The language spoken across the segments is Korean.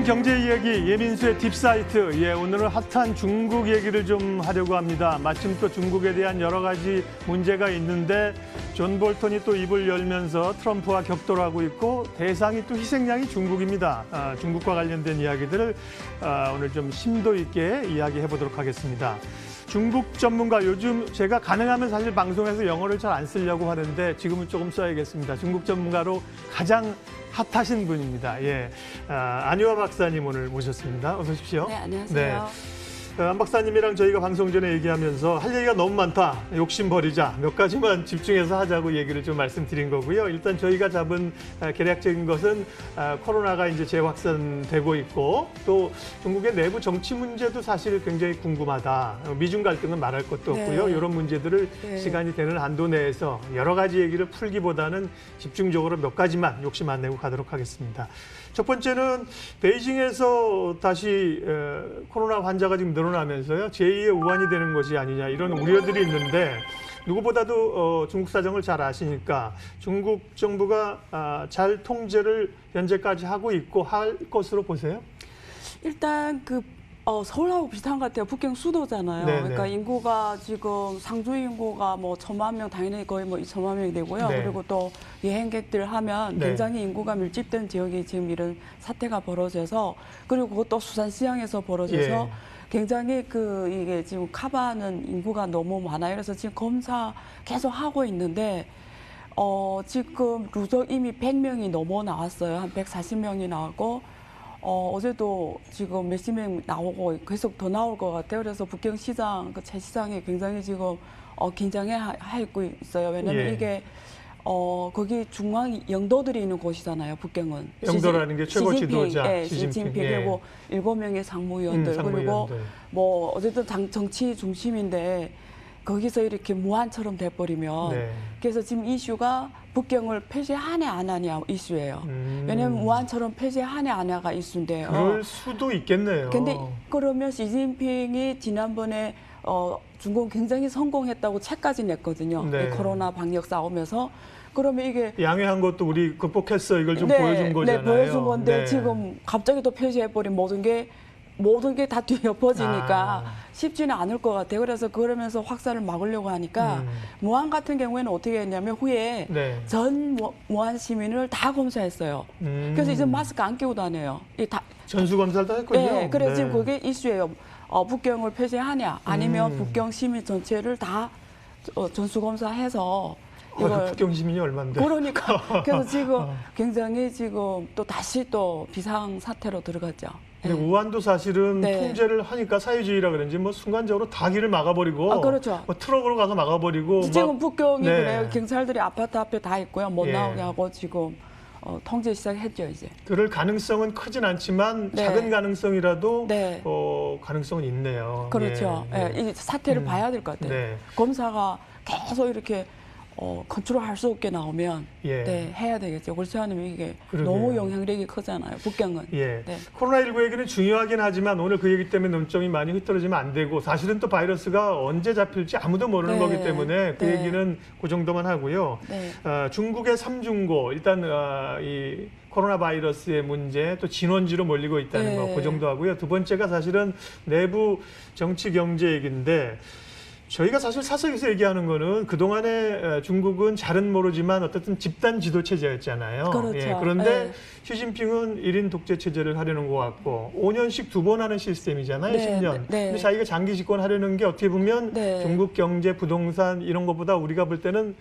경제 이야기 예민수의 딥사이트. 오늘은 핫한 중국 얘기를 좀 하려고 합니다. 마침 또 중국에 대한 여러 가지 문제가 있는데 존 볼턴이 또 입을 열면서 트럼프와 격돌을 하고 있고 대상이 또 희생양이 중국입니다. 중국과 관련된 이야기들을 오늘 좀 심도 있게 이야기해 보도록 하겠습니다. 중국 전문가, 요즘 제가 가능하면 사실 방송에서 영어를 잘 안 쓰려고 하는데 지금은 조금 써야겠습니다. 중국 전문가로 가장 핫하신 분입니다. 안유아 박사님 오늘 모셨습니다. 어서 오십시오. 네, 안녕하세요. 안 박사님이랑 저희가 방송 전에 얘기하면서 할 얘기가 너무 많다. 욕심 버리자. 몇 가지만 집중해서 하자고 얘기를 좀 말씀드린 거고요. 일단 저희가 잡은 개략적인 것은 코로나가 이제 재확산되고 있고 또 중국의 내부 정치 문제도 사실 굉장히 궁금하다. 미중 갈등은 말할 것도 없고요. 네. 이런 문제들을 시간이 되는 한도 내에서 여러 가지 얘기를 풀기보다는 집중적으로 몇 가지만 욕심 안 내고 가도록 하겠습니다. 첫 번째는 베이징에서 다시 코로나 환자가 지금 늘어나면서요. 제2의 우한이 되는 것이 아니냐 이런 우려들이 있는데 누구보다도 중국 사정을 잘 아시니까 중국 정부가 잘 통제를 현재까지 하고 있고 할 것으로 보세요? 일단 서울하고 비슷한 것 같아요. 북경 수도잖아요. 네네. 그러니까 인구가 지금 상주 인구가 뭐 1,000만 명 당연히 거의 뭐 2,000만 명이 되고요. 네. 그리고 또 여행객들 하면 네. 굉장히 인구가 밀집된 지역이 지금 이런 사태가 벌어져서 그리고 그것도 수산시장에서 벌어져서 굉장히 이게 지금 커버하는 인구가 너무 많아요. 그래서 지금 검사 계속 하고 있는데 지금 누적 이미 100명이 넘어 나왔어요. 한 140명이 나오고 어제도 지금 몇십 명 나오고 계속 더 나올 것 같아요. 그래서 북경시장, 제 시장이 굉장히 지금 긴장해 하고 있어요. 왜냐면 이게 거기 중앙 영도들이 있는 곳이잖아요. 북경은. 영도라는 게 최고 지도자 시진핑 그리고 7명의 상무위원들 그리고 뭐 어쨌든 정치 중심인데 거기서 이렇게 무한처럼 돼버리면 그래서 지금 이슈가 북경을 폐쇄하냐 안 하냐 이슈예요. 왜냐하면 무한처럼 폐쇄하냐 안 하냐가 이슈인데요. 그럴 수도 있겠네요. 근데 그러면 시진핑이 지난번에 중국 굉장히 성공했다고 책까지 냈거든요. 이 코로나 방역 싸우면서. 그러면 이게 양해한 것도 우리 극복했어 이걸 좀 보여준 거잖아요. 네, 보여준 건데 지금 갑자기 또 폐쇄해버린 모든 게 다 뒤엎어지니까 쉽지는 않을 것 같아요. 그래서 그러면서 확산을 막으려고 하니까 무한 같은 경우에는 어떻게 했냐면 후에 전 무한 시민을 다 검사했어요. 그래서 이제 마스크 안 끼고 다녀요. 전수 검사를 다 했군요. 네, 그래서 지금 그게 이슈예요. 북경을 폐쇄하냐 아니면 북경 시민 전체를 다 전수 검사해서 이걸 북경 시민이 얼마인데? 그러니까 그래서 지금 굉장히 지금 또 다시 또 비상 사태로 들어갔죠. 근데 우한도 사실은 통제를 하니까 사회주의라 그런지 뭐 순간적으로 다 길을 막아버리고 그렇죠. 뭐 트럭으로 가서 막아버리고 지금 북경이 그래요. 경찰들이 아파트 앞에 다 있고요. 못 나오게 하고 지금 통제 시작했죠 이제. 그럴 가능성은 크진 않지만 작은 가능성이라도 가능성은 있네요. 그렇죠. 이 사태를 봐야 될 것 같아요. 검사가 계속 이렇게 컨트롤할 수 없게 나오면 해야 되겠죠. 그렇지 않으면 이게 너무 영향력이 크잖아요. 북경은. 코로나19 얘기는 중요하긴 하지만 오늘 그 얘기 때문에 논점이 많이 휘떨어지면 안 되고 사실은 또 바이러스가 언제 잡힐지 아무도 모르는 거기 때문에 그 얘기는 그 정도만 하고요. 중국의 3중고 일단 이 코로나 바이러스의 문제 또 진원지로 몰리고 있다는 거 그 정도 하고요. 두 번째가 사실은 내부 정치 경제 얘기인데 저희가 사실 사석에서 얘기하는 거는 그동안에 중국은 잘은 모르지만 어쨌든 집단 지도 체제였잖아요. 그렇죠. 그런데 시진핑은 1인 독재 체제를 하려는 것 같고 5년씩 2번 하는 시스템이잖아요. 10년. 근데 자기가 장기 집권하려는 게 어떻게 보면 중국 경제, 부동산 이런 것보다 우리가 볼 때는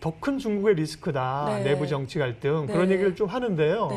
더 큰 중국의 리스크다. 내부 정치 갈등. 그런 얘기를 좀 하는데요.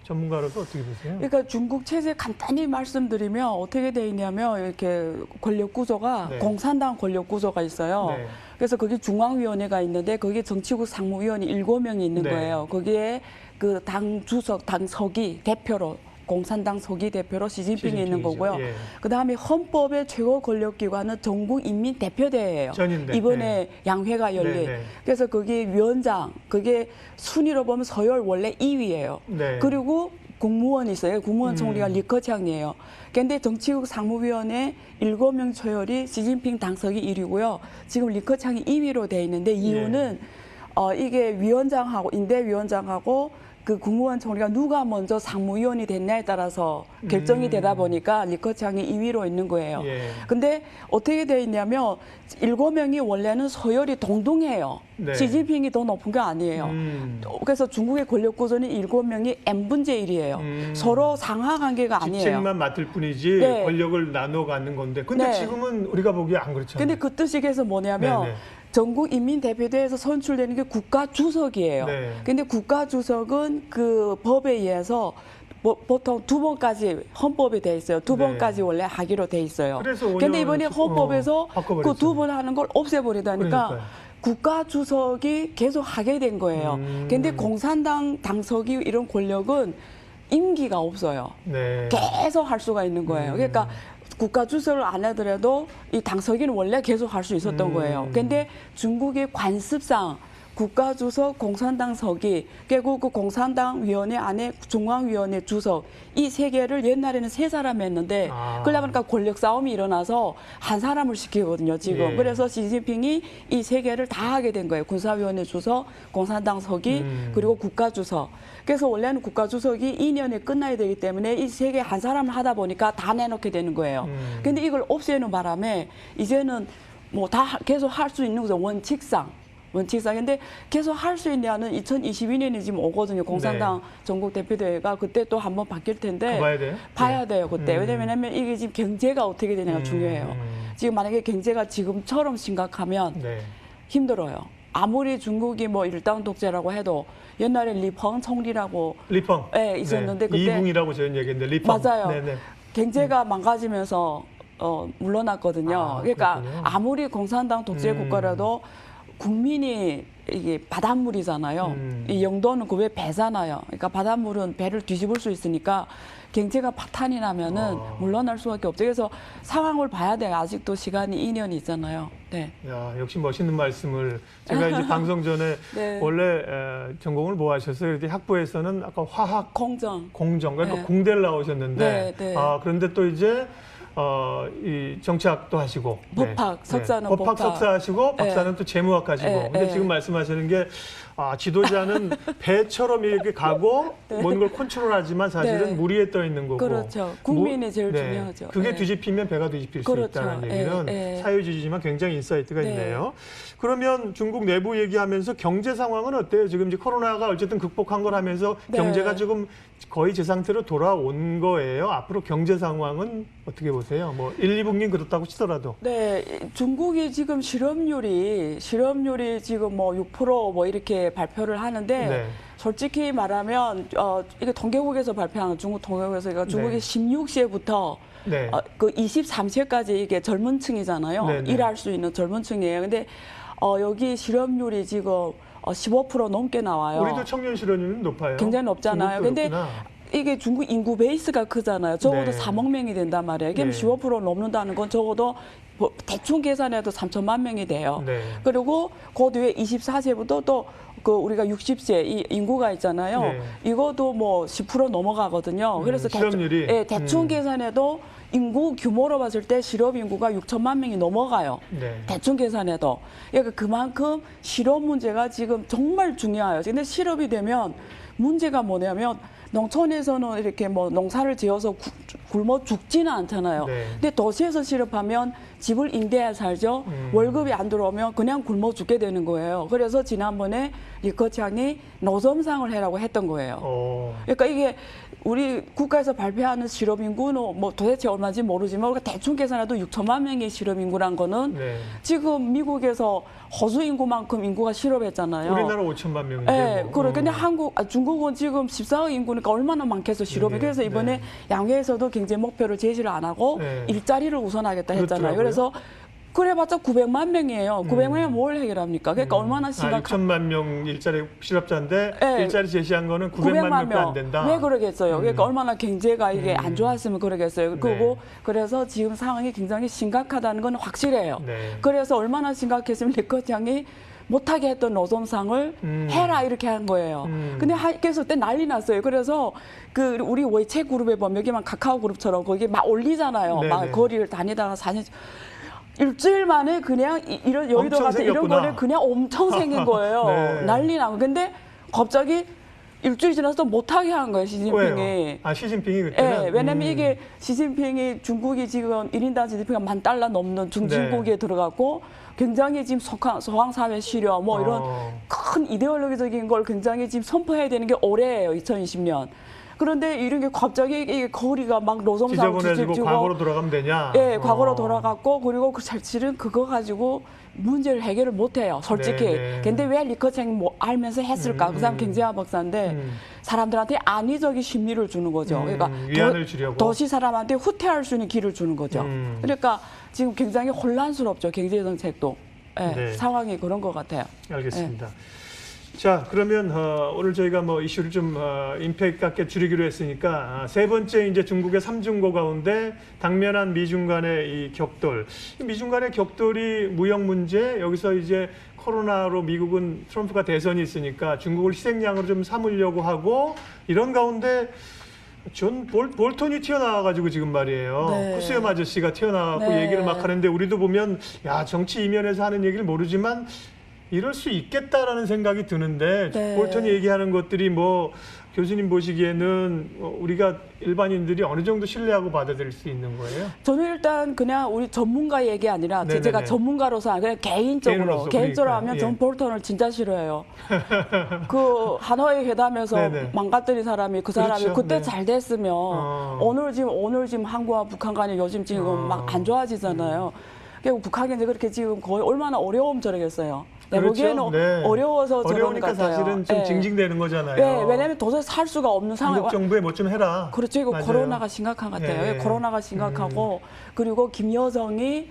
전문가로서 어떻게 보세요? 그러니까 중국 체제 간단히 말씀드리면 어떻게 돼 있냐면 이렇게 권력 구조가 공산당 권력 구조가 있어요. 그래서 거기 중앙위원회가 있는데 거기에 정치국 상무위원이 7명이 있는 거예요. 거기에 그 당 주석, 당 서기 대표로 공산당 서기 대표로 시진핑이 있는 거고요. 그다음에 헌법의 최고 권력기관은 전국인민대표대회예요. 이번에 양회가 열린. 그래서 거기 위원장, 그게 순위로 보면 서열 원래 2위예요. 그리고 국무원이 있어요. 국무원 총리가 리커창이에요. 그런데 정치국 상무위원회 7명 초열이 시진핑 당석이 1위고요. 지금 리커창이 2위로 돼 있는데 이유는 이게 위원장하고 인대위원장하고 그 국무원 총리가 누가 먼저 상무위원이 됐냐에 따라서 결정이 되다 보니까 리커창이 2위로 있는 거예요. 예. 근데 어떻게 돼 있냐면 7명이 원래는 서열이 동등해요. 네. 시진핑이 더 높은 게 아니에요. 그래서 중국의 권력 구조는 7명이 n분의 1이에요. 서로 상하 관계가 아니에요. 직책만 맡을 뿐이지 네. 권력을 나눠 갖는 건데. 근데 네. 지금은 우리가 보기에 안 그렇잖아요. 근데 그 뜻이 그래서 뭐냐면 네네. 전국인민대표대회에서 선출되는 게 국가주석이에요. 네. 근데 국가주석은 그 법에 의해서 보통 2번까지 헌법에 돼 있어요. 2번까지 네. 원래 하기로 돼 있어요. 그래서 근데 이번에 헌법에서 그 바꿔버렸어요. 2번 하는 걸 없애버리다니까 그러니까요. 국가주석이 계속 하게 된 거예요. 근데 공산당 당석이 이런 권력은 임기가 없어요. 네. 계속 할 수가 있는 거예요. 그러니까 국가주석을 안 하더라도 이 당석이는 원래 계속 할 수 있었던 거예요. 근데 중국의 관습상 국가주석, 공산당 서기, 그리고 그 공산당 위원회 안에 중앙위원회 주석 이 세 개를 옛날에는 3사람 했는데 그러다 보니까 권력 싸움이 일어나서 한 사람을 시키거든요, 지금. 예. 그래서 시진핑이 이 3개를 다 하게 된 거예요. 군사위원회 주석, 공산당 서기, 그리고 국가주석. 그래서 원래는 국가주석이 2년에 끝나야 되기 때문에 이 3개 한 사람을 하다 보니까 다 내놓게 되는 거예요. 근데 이걸 없애는 바람에 이제는 뭐 다 계속 할 수 있는 거죠, 원칙상. 근데 계속 할 수 있냐는 2022년이 지금 오거든요. 공산당 전국 대표대회가 그때 또 한번 바뀔 텐데 봐야 돼요? 봐야 돼요, 그때. 왜냐면 이게 지금 경제가 어떻게 되냐가 중요해요. 지금 만약에 경제가 지금처럼 심각하면 네. 힘들어요. 아무리 중국이 뭐 일당 독재라고 해도 옛날에 리펑 총리라고 리펑. 네, 있었는데 그때 이붕이라고 저는 얘기했는데 리펑. 맞아요. 네네. 경제가 망가지면서 물러났거든요. 그러니까 그렇군요. 아무리 공산당 독재 국가라도 국민이 이게 바닷물이잖아요. 이 영도는 그 외 배잖아요. 그러니까 바닷물은 배를 뒤집을 수 있으니까 경제가 파탄이 나면은 물러날 수밖에 없죠. 그래서 상황을 봐야 돼요. 아직도 시간이 2년이 있잖아요. 네. 야, 역시 멋있는 말씀을. 제가 이제 방송 전에 네. 원래 전공을 뭐 하셨어요? 그런데 학부에서는 아까 화학 공정. 그러니까 네. 공대를 나오셨는데 네, 네. 그런데 또 이제 이 정치학도 하시고 법학, 석사는 법학 법학. 석사하시고 박사는 또 재무학 하시고 네, 근데 네. 지금 말씀하시는 게 지도자는 배처럼 이렇게 가고 모든 걸 컨트롤하지만 사실은 네. 물 위에 떠 있는 거고 그렇죠. 국민이 제일 중요하죠. 그게 네. 뒤집히면 배가 뒤집힐 그렇죠. 수 있다는 얘기는 네. 사회주의지만 굉장히 인사이트가 네. 있네요. 그러면 중국 내부 얘기하면서 경제 상황은 어때요? 지금 이제 코로나가 어쨌든 극복한 걸 하면서 네. 경제가 지금 거의 제 상태로 돌아온 거예요. 앞으로 경제 상황은 어떻게 보세요? 뭐 1, 2분기는 그렇다고 치더라도. 네, 중국이 지금 실업률이 지금 뭐 6% 뭐 이렇게 발표를 하는데 네. 솔직히 말하면 이게 통계국에서 발표하는 중국 통계국에서 그러니까 중국이 네. 16세부터 네. 그 23세까지 이게 젊은 층이잖아요. 네, 네. 일할 수 있는 젊은 층이에요. 근데 여기 실업률이 지금 15% 넘게 나와요. 우리도 청년 실업률은 높아요. 굉장히 높잖아요. 중국도 근데 그렇구나. 이게 중국 인구 베이스가 크잖아요. 적어도 네. 3억 명이 된단 말이에요. 그럼 네. 15% 넘는다는 건 적어도 뭐 대충 계산해도 3천만 명이 돼요. 네. 그리고 그 뒤에 24세부터 또 그 우리가 60세 이 인구가 있잖아요. 네. 이것도 뭐 10% 넘어가거든요. 그래서 실업률이? 대충 계산해도 인구 규모로 봤을 때 실업 인구가 6천만 명이 넘어가요. 네. 대충 계산해도. 그러니까 그만큼 실업 문제가 지금 정말 중요해요. 근데 실업이 되면 문제가 뭐냐면 농촌에서는 이렇게 뭐 농사를 지어서 굶어 죽지는 않잖아요. 네. 근데 도시에서 실업하면 집을 임대해 살죠. 월급이 안 들어오면 그냥 굶어 죽게 되는 거예요. 그래서 지난번에 리커창이 노점상을 해라고 했던 거예요. 그러니까 이게 우리 국가에서 발표하는 실업 인구는 뭐 도대체 얼마인지 모르지만 우리가 대충 계산해도 6천만 명의 실업 인구란 거는 네. 지금 미국에서 호주 인구만큼 인구가 실업했잖아요. 우리나라 5천만 명인데. 네, 뭐. 근데 중국은 지금 14억 인구니까 얼마나 많겠어 실업이. 네, 그래서 이번에 네. 양회에서도 경제 목표를 제시를 안 하고 네. 일자리를 우선하겠다 했잖아요. 그렇더라고요. 그래서 그래봤자 900만 명이에요. 900만 명 뭘 해결합니까? 그러니까 얼마나 심각한. 6천만 명 일자리 실업자인데 네. 일자리 제시한 거는 900만 명도 안 된다. 왜 그러겠어요? 그러니까 얼마나 경제가 이게 안 좋았으면 그러겠어요. 그리고 그래서 지금 상황이 굉장히 심각하다는 건 확실해요. 네. 그래서 얼마나 심각했으면 리커창이 못하게 했던 노점상을 해라 이렇게 한 거예요. 근데 그래서 그때 난리 났어요. 그래서 그 우리 외채 그룹에 보면 여기만 카카오 그룹처럼 거기 막 올리잖아요. 네네. 막 거리를 다니다가 사진 일주일 만에 그냥 이런 여의도 같은 이런 생겼구나. 거를 그냥 엄청 생긴 거예요. 네. 난리 나고. 근데 갑자기 일주일 지나서 못하게 한 거예요, 시진핑이. 왜요? 아, 시진핑이 그때는? 예, 왜냐면 이게 시진핑이 중국이 지금 1인당 GDP가 $10,000 넘는 중진국에 들어갔고 굉장히 지금 소황사회 실효 뭐 이런 큰 이데올로기적인 걸 굉장히 지금 선포해야 되는 게 올해예요, 2020년. 그런데 이런 게 갑자기 이게 거리가 막 노점상 지저분해지고 과거로 돌아가면 되냐? 예, 과거로 돌아갔고 그리고 사실은 그거 가지고 문제를 해결을 못해요, 솔직히. 네. 근데 왜 리커창이 뭐 알면서 했을까? 그 사람 경제학 박사인데 사람들한테 안위적인 심리를 주는 거죠. 그러니까 위안을 주려고. 도시 사람한테 후퇴할 수 있는 길을 주는 거죠. 그러니까 지금 굉장히 혼란스럽죠, 경제 정책도. 예, 네. 상황이 그런 것 같아요. 알겠습니다. 자, 그러면 오늘 저희가 뭐 이슈를 좀 임팩트 있게 줄이기로 했으니까 세 번째 이제 중국의 삼중고 가운데 당면한 미중 간의 이 격돌. 미중 간의 격돌이 무역 문제, 여기서 이제 코로나로 미국은 트럼프가 대선이 있으니까 중국을 희생양으로 좀 삼으려고 하고 이런 가운데 존 볼턴이 튀어나와가지고 지금 말이에요. 네. 쿠스염 아저씨가 튀어나와고 네. 얘기를 막 하는데 우리도 보면 야, 정치 이면에서 하는 얘기를 모르지만 이럴 수 있겠다라는 생각이 드는데 네. 볼턴이 얘기하는 것들이 뭐 교수님 보시기에는 우리가 일반인들이 어느 정도 신뢰하고 받아들일 수 있는 거예요? 저는 일단 그냥 우리 전문가 얘기 아니라 네네네. 제가 전문가로서 그냥 개인적으로 그러니까. 하면 예. 존 볼턴을 진짜 싫어해요. 그 하노이 회담에서 네네. 망가뜨린 사람이 그 사람이 그렇죠. 그때 네. 잘 됐으면 오늘 지금 한국과 북한 간이 요즘 지금 막 안 좋아지잖아요. 그리고 북한이 이제 그렇게 지금 거의 얼마나 어려움 저러겠어요. 내 그렇죠. 보기에는 네. 어려워서 저러는 어려우니까 것 같아요. 사실은 좀 예. 징징대는 거잖아요. 예, 왜냐하면 도저히 살 수가 없는 상황. 한국 정부에 뭐 좀 해라. 그렇죠. 이거 맞아요. 코로나가 심각한 것 같아요. 예. 코로나가 심각하고 그리고 김여정이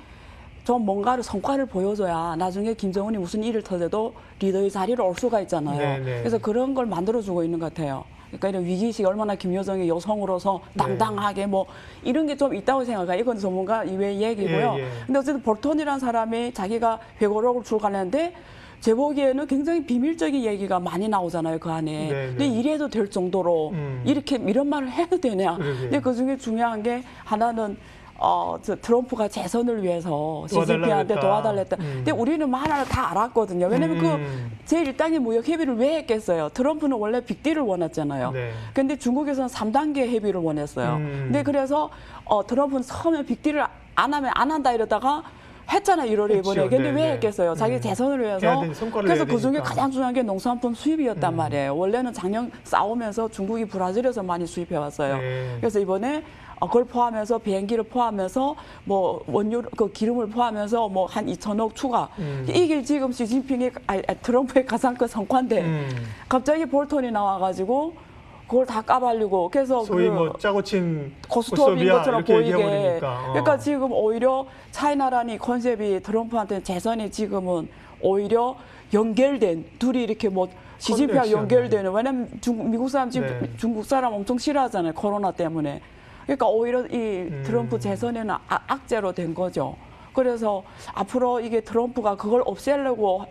좀 뭔가를 성과를 보여줘야 나중에 김정은이 무슨 일을 터져도 리더의 자리로 올 수가 있잖아요. 네네. 그래서 그런 걸 만들어주고 있는 것 같아요. 그러니까 이런 위기의식이 얼마나 김여정이 여성으로서 당당하게 뭐 이런 게 좀 있다고 생각해요. 이건 전문가 이외의 얘기고요. 예, 예. 근데 어쨌든 볼턴이라는 사람이 자기가 회고록을 출간했는데 제 보기에는 굉장히 비밀적인 얘기가 많이 나오잖아요, 그 안에. 네네. 근데 이래도 될 정도로 이런 말을 해도 되냐. 그러게요. 근데 그 중에 중요한 게 하나는 저 트럼프가 재선을 위해서 시진핑한테 도와달랬다. 근데 우리는 만화를 다 알았거든요. 왜냐면 그 제1단계 무역 협의를 왜 했겠어요? 트럼프는 원래 빅딜을 원했잖아요. 네. 근데 중국에서는 3단계 협의를 원했어요. 근데 그래서 트럼프는 처음에 빅딜을 안 하면 안 한다 이러다가 했잖아요, 1월에 했죠. 이번에. 근데 네, 왜 네. 했겠어요? 자기 재선을 해야 위해서. 되는 성과를 그래서 내야 그 중에 되니까. 가장 중요한 게 농산품 수입이었단 말이에요. 원래는 작년 싸우면서 중국이 브라질에서 많이 수입해 왔어요. 네. 그래서 이번에 그걸 포함해서 비행기를 포함해서 뭐 원유 그 기름을 포함해서 뭐 한 2천억 추가. 이게 지금 트럼프의 가장 큰 성과인데 갑자기 볼턴이 나와가지고 그걸 다 까발리고 그래서 소위 뭐 짜고 친 고스톱인 것처럼 이렇게 보이게. 얘기해버리니까. 그러니까 지금 오히려 차이나라는 이 컨셉이 트럼프한테 재선이 지금은 오히려 연결된 둘이 이렇게 뭐 시진핑하고 커넥션. 연결되는. 왜냐면 미국 사람 지금 네. 중국 사람 엄청 싫어하잖아요, 코로나 때문에. 그러니까 오히려 이 트럼프 재선에는 악재로 된 거죠. 그래서 앞으로 이게 트럼프가 그걸 없애려고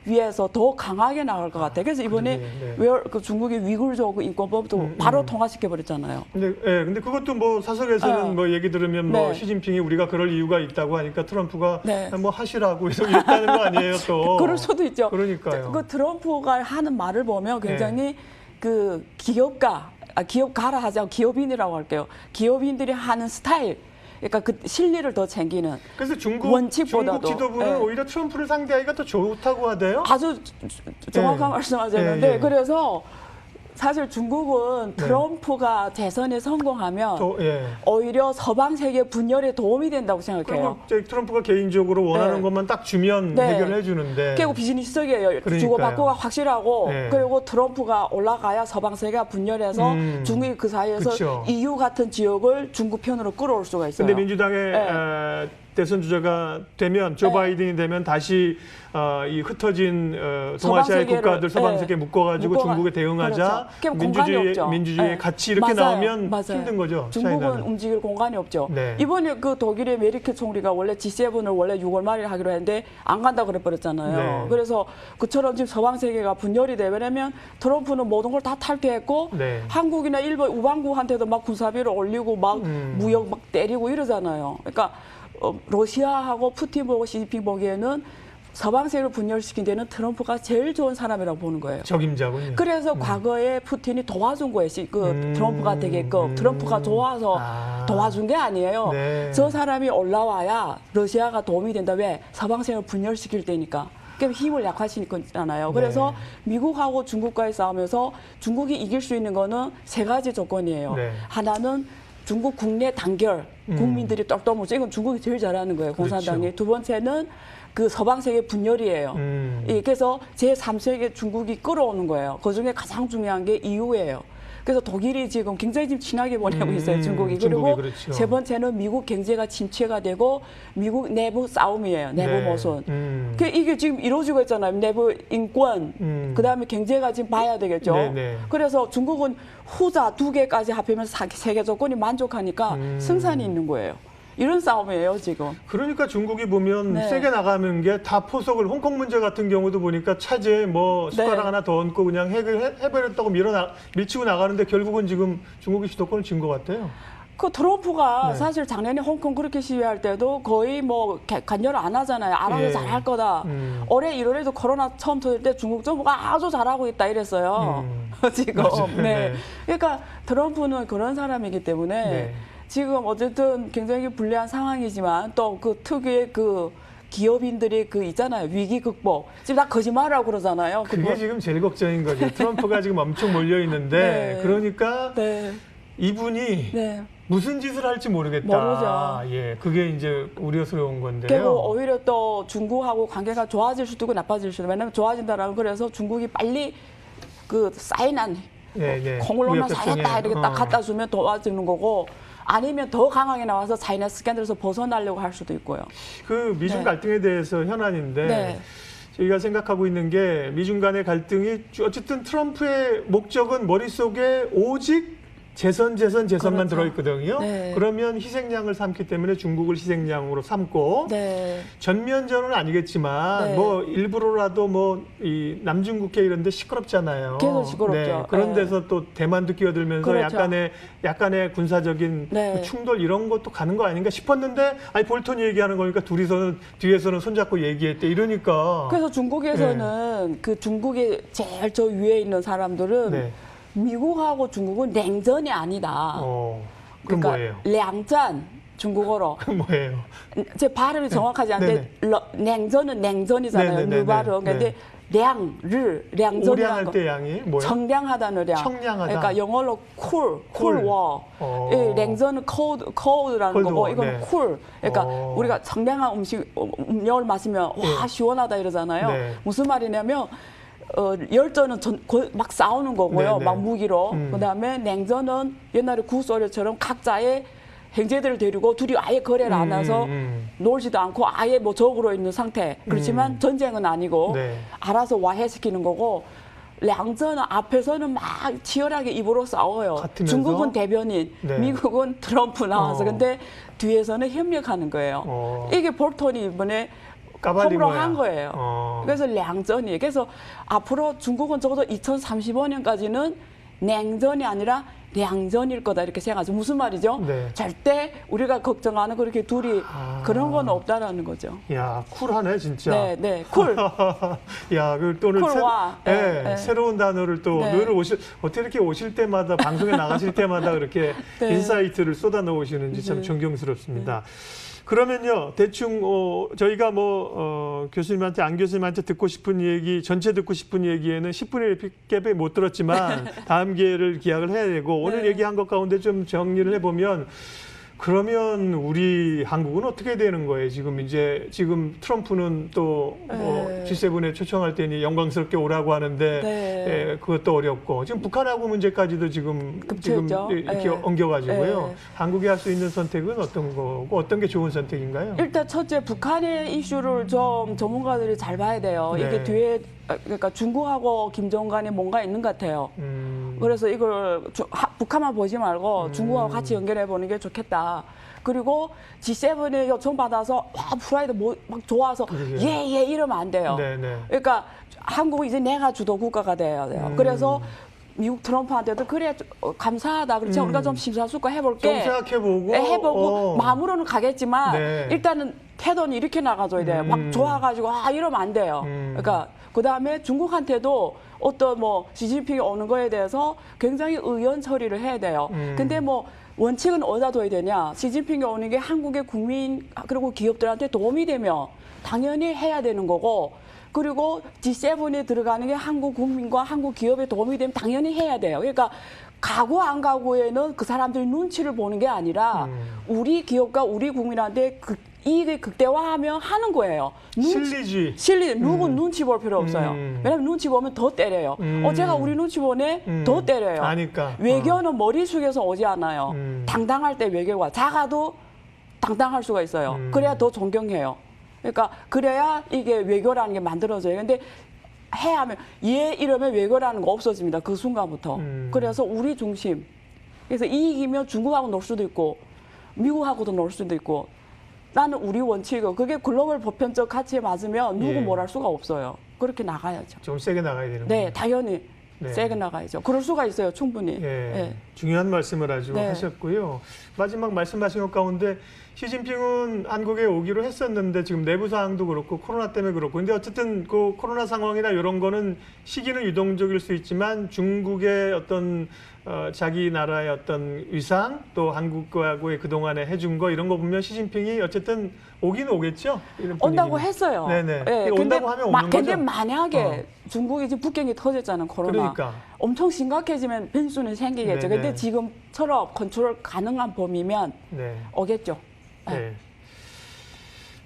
위해서 더 강하게 나갈 것 같아요. 그래서 이번에 네. 그 중국의 위구르족 인권법도 바로 통과시켜 버렸잖아요. 근데 그것도 뭐 사석에서는 뭐 얘기 들으면 뭐 네. 시진핑이 우리가 그럴 이유가 있다고 하니까 트럼프가 네. 뭐 하시라고 이랬다는 거 아니에요, 또. 그럴 수도 있죠. 그러니까요. 그 트럼프가 하는 말을 보면 굉장히 그 기업가라 하지 않고 기업인이라고 할게요. 기업인들이 하는 스타일. 그러니까 그 실리를 더 챙기는. 그래서 중국 원칙보다도. 지도부는 네. 오히려 트럼프를 상대하기가 더 좋다고 하대요. 아주 정확한 네. 말씀하셨는데 예, 예. 그래서 사실 중국은 트럼프가 재선에 성공하면 오히려 서방 세계 분열에 도움이 된다고 생각해요. 그리고 트럼프가 개인적으로 원하는 네. 것만 딱 주면 네. 해결해 주는데. 결국 비즈니스적이에요. 그러니까요. 주고받고가 확실하고 네. 그리고 트럼프가 올라가야 서방 세계가 분열해서 중국이 그 사이에서 그쵸. EU 같은 지역을 중국 편으로 끌어올 수가 있어요. 근데 민주당의 대선 주자가 되면 조 바이든이 되면 다시 이 흩어진 동아시아의 국가들 서방 세계에 묶어가지고 중국에 대응하자. 그렇죠. 민주주의의 가치 이렇게 나오면 힘든 거죠. 중국은 차이나는. 움직일 공간이 없죠. 네. 이번에 그 독일의 메르켈 총리가 원래 G7을 원래 6월 말에 하기로 했는데 안 간다 그래버렸잖아요. 네. 그래서 그처럼 지금 서방 세계가 분열이 돼. 왜냐면 트럼프는 모든 걸 다 탈퇴했고 네. 한국이나 일본 우방국한테도 막 군사비를 올리고 막 무역 막 때리고 이러잖아요. 그러니까 러시아하고 푸틴 보고 시진핑 보기에는 서방세계를 분열시킨 데는 트럼프가 제일 좋은 사람이라고 보는 거예요. 적임자군요. 그래서 과거에 푸틴이 도와준 거예요. 트럼프가 되게끔. 트럼프가 좋아서 도와준 게 아니에요. 네. 저 사람이 올라와야 러시아가 도움이 된다. 왜? 서방세계를 분열시킬 때니까. 그러니까 힘을 약화시키잖아요. 그래서 미국하고 중국과의 싸움에서 중국이 이길 수 있는 거는 세 가지 조건이에요. 네. 하나는 중국 국내 단결, 국민들이 똘똘 이건 중국이 제일 잘하는 거예요. 공산당이. 그렇죠. 두 번째는 그 서방세계 분열이에요. 그래서 제3세계 중국이 끌어오는 거예요. 그중에 가장 중요한 게 EU예요. 그래서 독일이 지금 굉장히 지금 친하게 보내고 있어요, 중국이. 그리고 그렇죠. 세 번째는 미국 경제가 침체가 되고 미국 내부 싸움이에요, 내부 모순. 이게 지금 이루어지고 있잖아요. 내부 인권, 그다음에 경제가 지금 봐야 되겠죠. 그래서 중국은 후자 두 개까지 합하면 세계 조건이 만족하니까 승산이 있는 거예요. 이런 싸움이에요, 지금. 그러니까 중국이 보면 세게 나가는 게 다 포석을 홍콩 문제 같은 경우도 보니까 차제에 뭐 숟가락 하나 더 얹고 그냥 해버렸다고 밀치고 나가는데 결국은 지금 중국이 주도권을 쥔 것 같아요. 그 트럼프가 사실 작년에 홍콩 그렇게 시위할 때도 거의 뭐 관여를 안 하잖아요. 알아서 잘할 거다. 올해 1월에도 코로나 처음 터질 때 중국 정부가 아주 잘하고 있다 이랬어요. 지금. 네. 그러니까 트럼프는 그런 사람이기 때문에 지금 어쨌든 굉장히 불리한 상황이지만 또 그 특유의 그 기업인들이 그 있잖아요. 위기 극복. 지금 다 거짓말하고 그러잖아요. 그게 지금 제일 걱정인 거죠. 트럼프가 지금 엄청 몰려 있는데 그러니까 이분이 무슨 짓을 할지 모르겠다. 모르죠. 예, 그게 이제 우려스러운 건데요. 그리고 오히려 또 중국하고 관계가 좋아질 수도 있고 나빠질 수도 있고 왜냐하면 좋아진다라고 그래서 중국이 빨리 그 사인한 콩을로만 사였다 이렇게 딱 갖다 주면 도와주는 거고 아니면 더 강하게 나와서 차이나 스캔들에서 벗어나려고 할 수도 있고요. 그 미중 갈등에 대해서 현안인데 저희가 생각하고 있는 게 미중 간의 갈등이 어쨌든 트럼프의 목적은 머릿속에 오직 재선만 들어있거든요. 그러면 희생양을 삼기 때문에 중국을 희생양으로 삼고 전면전은 아니겠지만 뭐 일부러라도 뭐 이 남중국해 이런 데 시끄럽잖아요. 계속 시끄럽죠. 그런 데서 또 대만도 끼어들면서 약간의 군사적인 그 충돌 이런 것도 가는 거 아닌가 싶었는데 아니 볼턴이 얘기하는 거니까 둘이서는 뒤에서는 손잡고 얘기했대 이러니까. 그래서 중국에서는 그 중국의 제일 저 위에 있는 사람들은 미국하고 중국은 냉전이 아니다. 그럼 그러니까 뭐예요? 량전 중국어로. 그럼 뭐예요? 제 발음이 정확하지 않은데 냉전은 냉전이잖아요. 르 발음. 근데 량전이라는 오량할 거. 때 양이 뭐예요? 청량하다는 량. 청량하다. 그러니까 영어로 쿨워. 냉전은 cold라는 거고 이건 쿨. 그러니까 우리가 청량한 음료를 마시면 와 시원하다 이러잖아요. 무슨 말이냐면 열전은 막 싸우는 거고요. 막 무기로. 그다음에 냉전은 옛날에 구소련처럼 각자의 형제들을 데리고 둘이 아예 거래를 안 해서 놀지도 않고 아예 뭐 적으로 있는 상태. 그렇지만 전쟁은 아니고 알아서 와해시키는 거고 량전은 앞에서는 막 치열하게 입으로 싸워요. 같으면서? 중국은 대변인, 미국은 트럼프 나와서 근데 뒤에서는 협력하는 거예요. 이게 볼턴이 이번에 컴으로 한 거예요. 그래서 량전이에요. 그래서 앞으로 중국은 적어도 2035년까지는 냉전이 아니라 량전일 거다 이렇게 생각하죠. 무슨 말이죠? 절대 우리가 걱정하는 그렇게 둘이 그런 건 없다라는 거죠. 야 쿨하네 진짜. 쿨. 야 그 또 오늘 새로운 단어를 또 늘 어떻게 이렇게 오실 때마다 방송에 나가실 때마다 그렇게 인사이트를 쏟아 넣으시는지 참 존경스럽습니다. 그러면요, 대충 저희가 교수님한테 안 교수님한테 듣고 싶은 얘기 전체 듣고 싶은 얘기에는 10분의 1개 못 들었지만 다음 기회를 기약을 해야 되고 오늘 얘기한 것 가운데 좀 정리를 해보면 그러면 우리 한국은 어떻게 되는 거예요? 지금 트럼프는 또 G7에 초청할 때니 영광스럽게 오라고 하는데 그것도 어렵고 지금 북한하고 문제까지도 지금 이렇게 엉겨가지고요. 한국이 할 수 있는 선택은 어떤 거고 어떤 게 좋은 선택인가요? 일단 첫째 북한의 이슈를 좀 전문가들이 잘 봐야 돼요. 이게 뒤에 그러니까 중국하고 김정은 간에 뭔가 있는 것 같아요. 그래서 이걸 북한만 보지 말고 중국하고 같이 연결해 보는 게 좋겠다. 그리고 G7에 요청받아서 프라이드 막 좋아서 예 이러면 안 돼요. 그러니까 한국은 이제 내가 주도 국가가 돼야 돼요. 그래서 미국 트럼프한테도 그래 감사하다. 그렇지 우리가 좀 심사숙고 해볼게. 좀 생각해보고 마음으로는 가겠지만 일단은 태도는 이렇게 나가줘야 돼요. 막 좋아가지고 이러면 안 돼요. 그러니까 그다음에 중국한테도 어떤 뭐 시진핑이 오는 거에 대해서 굉장히 의연 처리를 해야 돼요. 근데 뭐 원칙은 어디다 둬야 되냐? 시진핑이 오는 게 한국의 국민 그리고 기업들한테 도움이 되면 당연히 해야 되는 거고, 그리고 G7에 들어가는 게 한국 국민과 한국 기업에 도움이 되면 당연히 해야 돼요. 그러니까 가고 안 가고에는 그 사람들이 눈치를 보는 게 아니라 우리 기업과 우리 국민한테 이익을 극대화하면 하는 거예요. 실리주의. 누구 눈치 볼 필요 없어요. 왜냐하면 눈치 보면 더 때려요. 제가 우리 눈치 보네? 더 때려요. 아니까. 외교는 머리 숙여서 오지 않아요. 당당할 때 외교가. 작아도 당당할 수가 있어요. 그래야 더 존경해요. 그러니까 그래야 이게 외교라는 게 만들어져요. 근데 하면 이러면 외교라는 거 없어집니다. 그 순간부터. 그래서 우리 중심. 그래서 이익이면 중국하고 놀 수도 있고 미국하고도 놀 수도 있고, 나는 우리 원칙이고 그게 글로벌 보편적 가치에 맞으면 누구 뭘 할 수가 없어요. 그렇게 나가야죠. 좀 세게 나가야 되는 거예요. 네, 당연히 세게 나가야죠. 그럴 수가 있어요, 충분히. 중요한 말씀을 아주 하셨고요. 마지막 말씀하신 것 가운데 시진핑은 한국에 오기로 했었는데 지금 내부 상황도 그렇고 코로나 때문에 그렇고, 근데 어쨌든 그 코로나 상황이나 이런 거는 시기는 유동적일 수 있지만 중국의 어떤 자기 나라의 어떤 위상, 또 한국과의 그동안에 해준 거 이런 거 보면 시진핑이 어쨌든 오긴 오겠죠? 온다고 했어요. 네네. 네, 온다고 하면 오는 거죠? 근데 만약에 중국이 지금 북경이 터졌잖아요, 코로나. 그러니까. 엄청 심각해지면 변수는 생기겠죠. 네네. 근데 지금처럼 컨트롤 가능한 범위면 오겠죠. 네.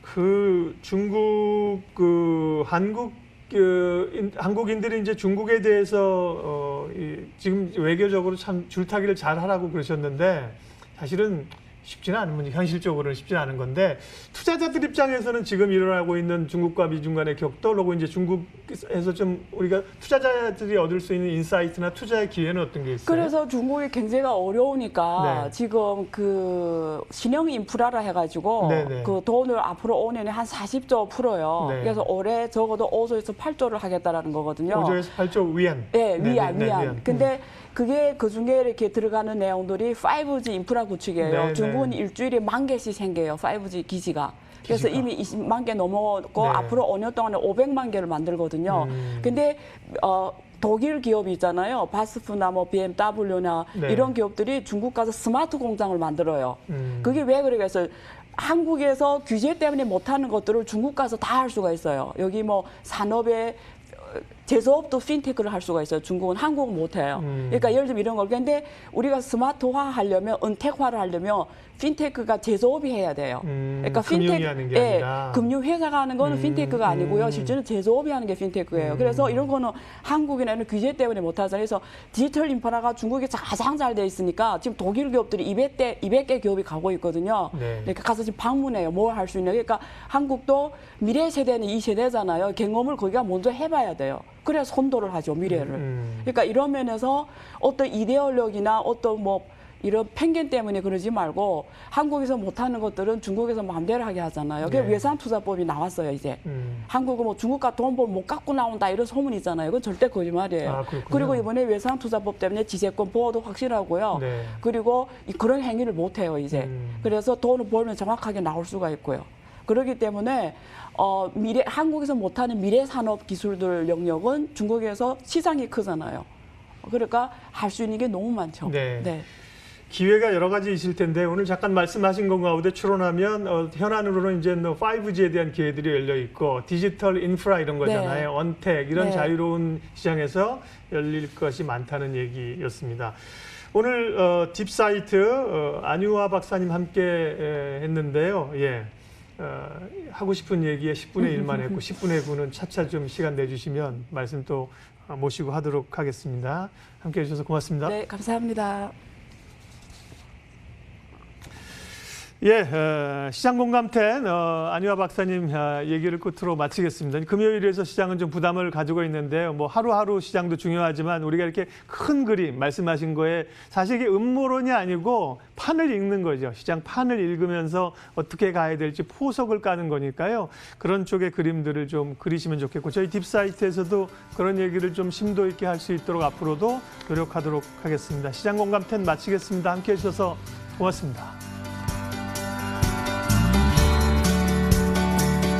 그 중국 한국인들이 이제 중국에 대해서 지금 외교적으로 참 줄타기를 잘 하라고 그러셨는데 사실은 쉽지는 않은 문제, 현실적으로는 쉽지는 않은 건데, 투자자들 입장에서는 지금 일어나고 있는 중국과 미중 간의 격돌, 그리고 이제 중국에서 좀 우리가 투자자들이 얻을 수 있는 인사이트나 투자의 기회는 어떤 게 있어요? 그래서 중국의 경제가 어려우니까 지금 그 신형 인프라라 해가지고 그 돈을 앞으로 5년에 한 40조 풀어요. 그래서 올해 적어도 5조에서 8조를 하겠다라는 거거든요. 5조에서 8조 위안. 네, 위안. 근데 그게 그중에 이렇게 들어가는 내용들이 5G 인프라 구축이에요. 중국은 일주일에 10,000개씩 생겨요, 5G 기지가. 그래서 이미 20만 개 넘었고 앞으로 5년 동안에 500만 개를 만들거든요. 근데 독일 기업이 있잖아요. 바스프나 뭐 BMW나 이런 기업들이 중국 가서 스마트 공장을 만들어요. 그게 왜 그러겠어요? 한국에서 규제 때문에 못하는 것들을 중국 가서 다 할 수가 있어요. 여기 뭐 산업에 제조업도 핀테크를 할 수가 있어요. 중국은, 한국은 못해요. 그러니까 예를 들면 이런 걸. 근데 우리가 스마트화 하려면, 은택화를 하려면 핀테크가 제조업이 해야 돼요. 그러니까 금융이 하는 게 아니라. 금융회사가 하는 거는 핀테크가 아니고요. 실제는 제조업이 하는 게 핀테크예요. 그래서 이런 거는 한국이나 규제 때문에 못하잖아요. 그래서 디지털 인프라가 중국이 가장 잘 돼 있으니까 지금 독일 기업들이 200개 기업이 가고 있거든요. 그러니까 가서 지금 방문해요. 뭘 할 수 있냐. 그러니까 한국도 미래 세대는 이 세대잖아요. 경험을 거기가 먼저 해봐야 돼요. 그래야 선도를 하죠, 미래를. 그러니까 이런 면에서 어떤 이데올로기나 어떤 뭐 이런 편견 때문에 그러지 말고 한국에서 못하는 것들은 중국에서 마음대로 하게 하잖아요. 그게 외상투자법이 나왔어요, 이제. 한국은 뭐 중국과 돈 벌면 못 갖고 나온다 이런 소문이 있잖아요. 그건 절대 거짓말이에요. 그리고 이번에 외상투자법 때문에 지재권 보호도 확실하고요. 그리고 그런 행위를 못 해요, 이제. 그래서 돈을 벌면 정확하게 나올 수가 있고요. 그렇기 때문에 한국에서 못하는 미래 산업 기술들 영역은 중국에서 시장이 크잖아요. 그러니까 할 수 있는 게 너무 많죠. 기회가 여러 가지 있을 텐데 오늘 잠깐 말씀하신 것 가운데 추론하면 현안으로는 이제 5G에 대한 기회들이 열려 있고 디지털 인프라 이런 거잖아요. 언택 이런 자유로운 시장에서 열릴 것이 많다는 얘기였습니다. 오늘 딥사이트 안유아 박사님 함께 했는데요. 하고 싶은 얘기에 10분의 1만 했고 10분의 9는 차차 좀 시간 내주시면 말씀 또 모시고 하도록 하겠습니다. 함께 해주셔서 고맙습니다. 네, 감사합니다. 시장 공감텐 안유아 박사님 얘기를 끝으로 마치겠습니다. 금요일에서 시장은 좀 부담을 가지고 있는데요. 뭐 하루하루 시장도 중요하지만 우리가 이렇게 큰 그림 말씀하신 거에 사실 이게 음모론이 아니고 판을 읽는 거죠. 시장 판을 읽으면서 어떻게 가야 될지 포석을 까는 거니까요. 그런 쪽의 그림들을 좀 그리시면 좋겠고 저희 딥사이트에서도 그런 얘기를 좀 심도 있게 할 수 있도록 앞으로도 노력하도록 하겠습니다. 시장 공감텐 마치겠습니다. 함께해 주셔서 고맙습니다.